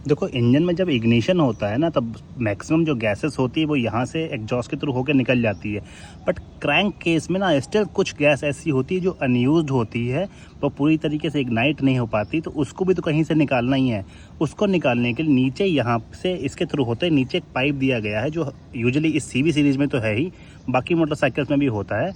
देखो, इंजन में जब इग्निशन होता है ना, तब मैक्सिमम जो गैसेस होती है वो यहाँ से एग्जॉस्ट के थ्रू होकर निकल जाती है। बट क्रैंक केस में ना स्टिल कुछ गैस ऐसी होती है जो अनयूज्ड होती है, वो पूरी तरीके से इग्नाइट नहीं हो पाती, तो उसको भी तो कहीं से निकालना ही है। उसको निकालने के लिए नीचे यहाँ से इसके थ्रू होते हैं, नीचे एक पाइप दिया गया है जो यूजुअली इस सीवी सीरीज़ में तो है ही, बाकी मोटरसाइकिल्स में भी होता है।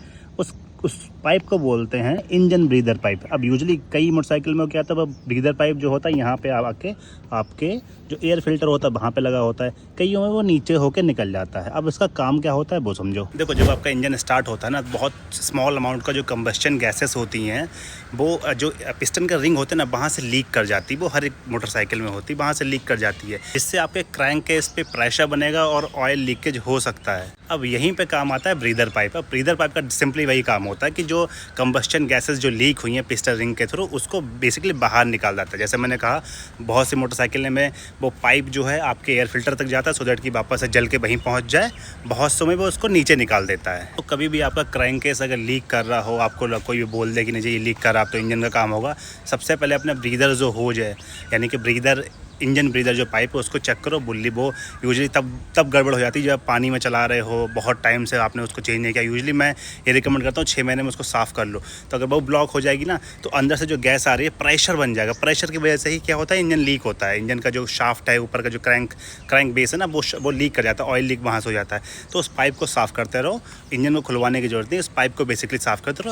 उस पाइप को बोलते हैं इंजन ब्रीदर पाइप। अब यूजुअली कई मोटरसाइकिल में क्या होता है, ब्रीदर पाइप जो होता है यहाँ पे आके आपके जो एयर फिल्टर होता है वहाँ पे लगा होता है, कईयों में वो नीचे होके निकल जाता है। अब इसका काम क्या होता है वो समझो। देखो, जब आपका इंजन स्टार्ट होता है ना, बहुत स्मॉल अमाउंट का जो कंबस्शन गैसेस होती हैं वो जो पिस्टन का रिंग होते हैं ना, वहाँ से लीक कर जाती है। वो हर एक मोटरसाइकिल में होती है, वहाँ से लीक कर जाती है, जिससे आपके क्रैंक केस पे प्रेशर बनेगा और ऑयल लीकेज हो सकता है। अब यहीं पे काम आता है ब्रीदर पाइप। अब ब्रीदर पाइप का सिंपली वही काम होता है कि जो कंबस्शन गैसेस जो लीक हुई हैं पिस्टन रिंग के थ्रू, उसको बेसिकली बाहर निकाल देता है। जैसे मैंने कहा, बहुत सी मोटरसाइकिल में वो पाइप जो है आपके एयर फिल्टर तक जाता है, सो दैट कि वापस से जल के वहीं पहुंच जाए। बहुत समय वो उसको नीचे निकाल देता है। तो कभी भी आपका क्रैंक केस अगर लीक कर रहा हो, आपको कोई भी बोल दे कि नहीं ये लीक कर रहा, तो इंजन का काम होगा सबसे पहले अपना ब्रीदर जो हो जाए, यानी कि ब्रीदर इंजन ब्रीदर जो पाइप है उसको चेक करो। बुल्ली वो यूजुअली तब गड़बड़ हो जाती है जब पानी में चला रहे हो, बहुत टाइम से आपने उसको चेंज नहीं किया। यूजुअली मैं ये रिकमेंड करता हूँ 6 महीने में उसको साफ़ कर लो। तो अगर वो ब्लॉक हो जाएगी ना, तो अंदर से जो गैस आ रही है प्रेशर बन जाएगा। प्रेशर की वजह से ही क्या होता है, इंजन लीक होता है। इंजन का जो शाफ्ट है, ऊपर का जो क्रैंक बेस है ना, वो लीक कर जाता है, ऑयल लीक वहाँ से हो जाता है। तो उस पाइप को साफ़ करते रहो, इंजन को खुलवाने की जरूरत नहीं, उस पाइप को बेसिकली साफ़ करते रहो।